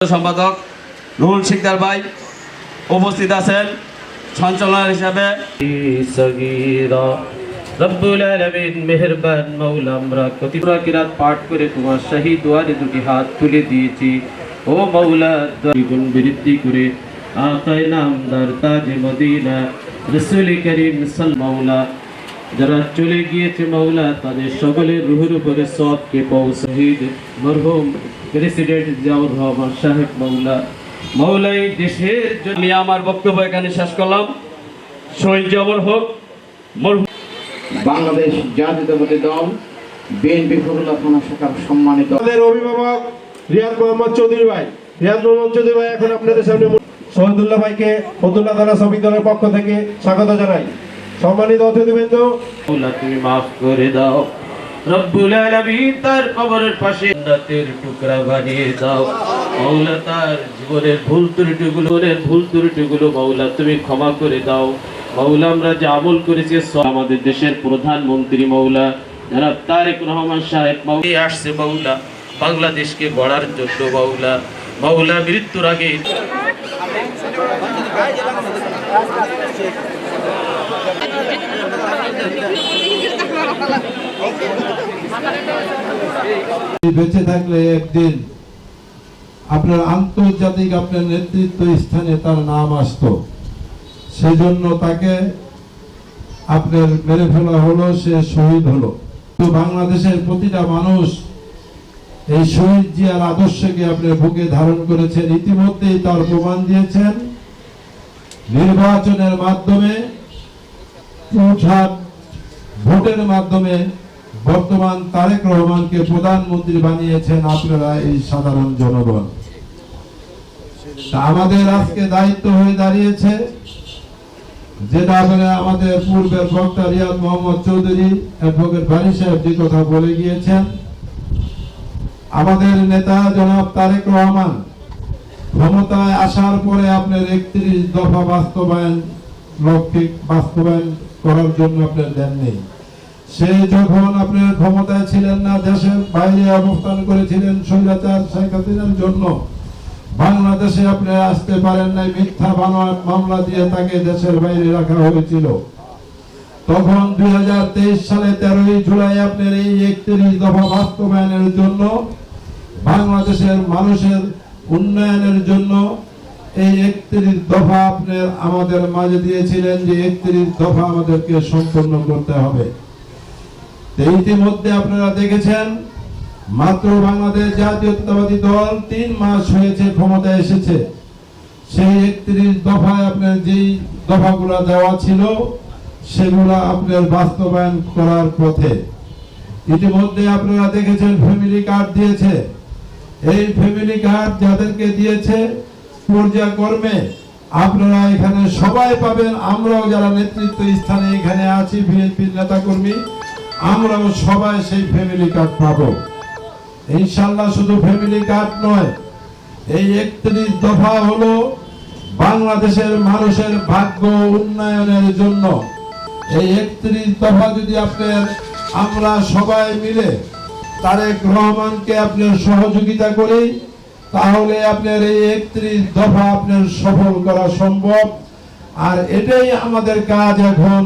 সম্পাদক রুহুল শিকদার ভাই উপস্থিত আছেন সঞ্চালক হিসাবে। রব্বুল আলামিন মেহেরবান মাওলা, আমরা প্রতিটা কিরাত পাঠ করে তোমার শাহী দুয়ারে দুটি হাত তুলে দিয়েছি। ও মাওলা, দ্বিগুণ বৃদ্ধি করে আকায়ে নামদার তাজে মদিনা রাসূল করিম সাল্লাল্লাহু মাওলা, যারা চলে গিয়েছে মাওলা, তাদের সকলের রুহের উপরে সওয়াবকে পৌঁছাহিদ মরহুম প্রেসিডেন্ট জিয়াউর রহমান সাহেব মাওলা এই দেশের জন্য। আমি আমার বক্তব্য এখানে শেষ করলাম। শহীদ জবর হোক মরহুম বাংলাদেশ জাতীয়তাবাদী দল বিএনপি ফতুল্লা থানা শাখার সম্মানিত আমাদের অভিভাবক রিয়াদ মোহাম্মদ চৌধুরী ভাই এখন আপনাদের সামনে শহীদুল্লাহ ভাইকে ফতুল্লা থানা শ্রমিক দলের পক্ষ থেকে স্বাগত জানাই। সম্মানিত অতিথিবৃন্দ, মাওলা তুমি মাফ করে দাও। রব্বুল আলামিন তার কবরের পাশে জান্নাতের টুকরা বানিয়ে দাও মাওলা। তার জীবনের ভুল ত্রুটিগুলো মাওলা তুমি ক্ষমা করে দাও মাওলা। আমরা যে আমল করেছি আমাদের দেশের প্রধানমন্ত্রী মাওলা জনাব তারেক রহমান সাহেব মাওলা আসছে মাওলা বাংলাদেশকে গড়ার জন্য মাওলা মৃত্যুর আগে বেঁচে থাকলে একদিন আপনার আন্তর্জাতিক আপনার নেতৃত্ব স্থানে তার নাম আসতো, সেজন্য তাকে আপনার মেরে ফেলা হলো, সে শহীদ হলো। তো বাংলাদেশের প্রতিটা মানুষ এই শহীদ জিয়ার আদর্শকে আপনার বুকে ধারণ করেছেন, ইতিমধ্যেই তার প্রমাণ দিয়েছেন। নির্বাচনের মাধ্যমে ভোটের মাধ্যমে বর্তমান তারেক রহমানকে প্রধানমন্ত্রী বানিয়েছেন আপনারা এই সাধারণ জনগণ। আমাদের আজকে দায়িত্ব হয়ে দাঁড়িয়েছে, যেটা আমাদের পূর্বের বক্তা রিয়াদ মোহাম্মদ চৌধুরী অ্যাডভোকেট ভানি সাহেব যে কথা বলে গিয়েছেন, আমাদের নেতা জনাব তারেক রহমান ক্ষমতায় আসার পরে আপনার 31 দফা বাস্তবায়ন করার জন্য আপনার দেন নেই। সে যখন আপনার ক্ষমতায় ছিলেন না, দেশের বাইরে অবস্থান করেছিলেন স্বৈরাচার শেখ হাসিনার জন্য, বাংলাদেশে আপনি আসতে পারেন নাই, মিথ্যা মামলা দিয়ে তাকে দেশের বাইরে রাখা হয়েছিল। তখন 2023 সালে 13ই জুলাই আপনার এই 31 দফা বাস্তবায়নের জন্য, বাংলাদেশের মানুষের উন্নয়নের জন্য এই 31 দফা আপনার আমাদের মাঝে দিয়েছিলেন যে 31 দফা আমাদেরকে সম্পন্ন করতে হবে। ইতিমধ্যে আপনারা দেখেছেন, মাত্র বাংলাদেশ জাতীয়তাবাদী দল 3 মাস হয়েছে ক্ষমতায় এসেছে, সেই 31 দফায় আপনার যেই দফাগুলো দেওয়া ছিল সেগুলো আপনার বাস্তবায়ন করার পথে। ইতিমধ্যে আপনারা দেখেছেন ফ্যামিলি কার্ড দিয়েছে। এই ফ্যামিলি কার্ড যাদেরকে দিয়েছে পর্যায়ক্রমে আপনারা এখানে সবাই পাবেন। আমরাও যারা নেতৃত্ব স্থানে এখানে আছি, বিএনপির নেতা কর্মী, আমরাও সবাই সেই ফ্যামিলি কার্ড পাবো ইনশাআল্লাহ। শুধু ফ্যামিলি কার্ড নয়, এই 31 দফা হলো বাংলাদেশের মানুষের ভাগ্য উন্নয়নের জন্য। এই 31 দফা যদি আপনার আমরা সবাই মিলে তারেক রহমানকে আপনার সহযোগিতা করি, তাহলে আপনার এই 31 দফা আপনার সফল করা সম্ভব। আর এটাই আমাদের কাজ এখন,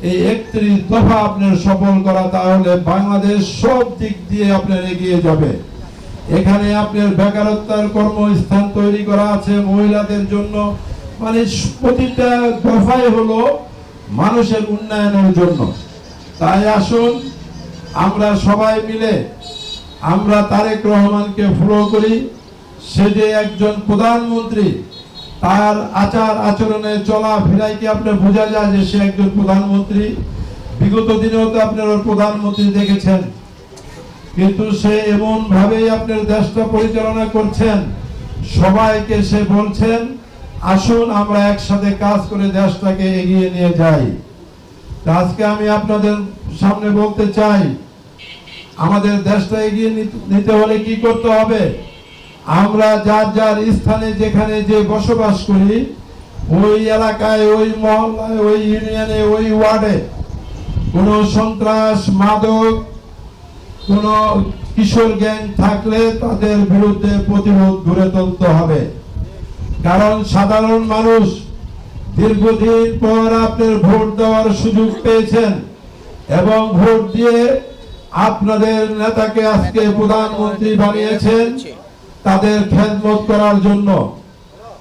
এই 31 দফা আপনার সফল করা, তাহলে বাংলাদেশ সব দিক দিয়ে আপনার এগিয়ে যাবে। এখানে আপনার বেকারত্বের কর্মস্থান তৈরি করা আছে মহিলাদের জন্য, মানে প্রতিটা দফাই হলো মানুষের উন্নয়নের জন্য। তাই আসুন আমরা সবাই মিলে আমরা তারেক রহমানকে ফলো করি। সে যে একজন প্রধানমন্ত্রী, তার আচার আচরণে চলা ফেরাই কি আপনার বোঝা যায় যে সে একজন প্রধানমন্ত্রী। বিগত দিনেও তো আপনারা প্রধানমন্ত্রী দেখেছেন, কিন্তু সে এমন ভাবেই আপনার দেশটা পরিচালনা করছেন, সবাইকে সে বলছেন আসুন আমরা একসাথে কাজ করে দেশটাকে এগিয়ে নিয়ে যাই। আজকে আমি আপনাদের সামনে বলতে চাই, আমাদের দেশটা এগিয়ে নিতে হলে কি করতে হবে? আমরা যার যার স্থানে যেখানে যে বসবাস করি, ওই এলাকায়, ওই মহল্লায়, ওই ইউনিয়নে, ওই ওয়ার্ডে কোনো সন্ত্রাস, মাদক, কোনো কিশোর গ্যাং থাকলে তাদের বিরুদ্ধে প্রতিরোধ গড়ে তুলতে হবে। কারণ সাধারণ মানুষ দীর্ঘদিন পর আপনার ভোট দেওয়ার সুযোগ পেয়েছেন এবং ভোট দিয়ে আপনাদের নেতাকে আজকে প্রধানমন্ত্রী বানিয়েছেন তাদের খেদমত করার জন্য।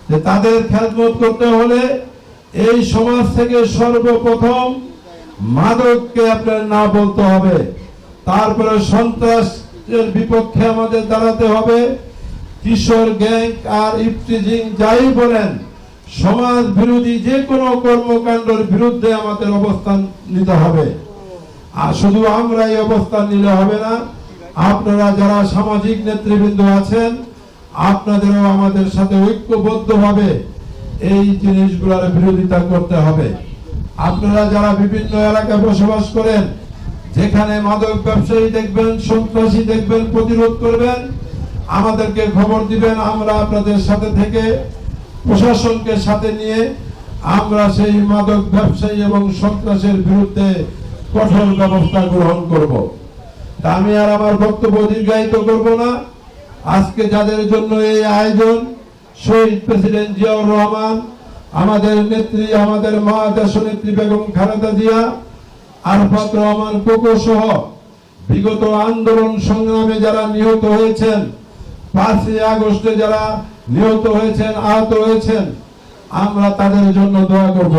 যে তাদের খেদমত করতে হলে এই সমাজ থেকে সর্বপ্রথম মাদককে আপনার না বলতে হবে, তারপরে সন্ত্রাসের বিপক্ষে আমাদের দাঁড়াতে হবে। কিশোর গ্যাং আর ইফটিজিং যাই বলেন, সমাজ বিরোধী যে কোনো কর্মকাণ্ডের বিরুদ্ধে আমাদের অবস্থান নিতে হবে। আর শুধু আমরা এই অবস্থান নিলে হবে না, আপনারা যারা সামাজিক নেতৃবৃন্দ আছেন আপনাদেরও আমাদের সাথে ঐক্যবদ্ধভাবে এই জিনিসগুলোর বিরোধিতা করতে হবে। আপনারা যারা বিভিন্ন এলাকায় বসবাস করেন, যেখানে মাদক ব্যবসায়ী দেখবেন, সন্ত্রাসী দেখবেন, প্রতিরোধ করবেন, আমাদেরকে খবর দিবেন। আমরা আপনাদের সাথে থেকে প্রশাসনকে সাথে নিয়ে আমরা সেই মাদক ব্যবসায়ী এবং সন্ত্রাসের বিরুদ্ধে কঠোর ব্যবস্থা গ্রহণ করব। তা আমি আর আমার বক্তব্য দীর্ঘায়িত করব না। আজকে যাদের জন্য এই আয়োজন, শহীদ প্রেসিডেন্ট জিয়াউর রহমান, আমাদের নেত্রী, আমাদের মা দেশনেত্রী বেগম খালেদা জিয়া, আরফাত রহমান কোকো সহ বিগত আন্দোলন সংগ্রামে যারা নিহত হয়েছেন, 5ই আগস্টে যারা নিহত হয়েছেন, আহত হয়েছেন, আমরা তাদের জন্য দোয়া করব।